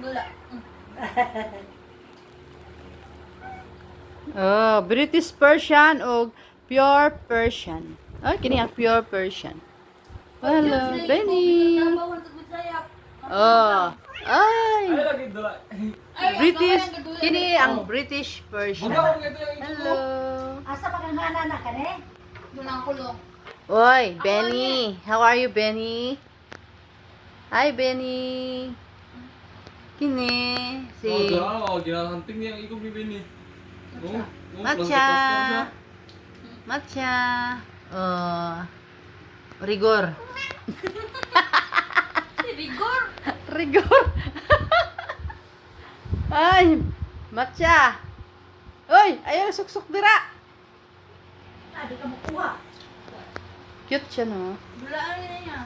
Gula. Oh, British Persian o pure Persian. Oh, kini ang pure Persian. Hello, Benny. Oh, ay. Ay, lagi doon. British, kini ang British Persian. Buka ko ito yung ito. Hello. Asa pa kang mana na ka ne? Doon ang kulong. Oy, Benny. How are you, Benny? Hi, Benny. Kini si Ginahanting niya ang ikog ni Benny. Matcha. Matcha. Rigor. Rigor. Rigor. Ay, matcha. Oy, ayaw suksok dira. Ah, di ka makuha. Cute siya, no? Gulaan niya niya.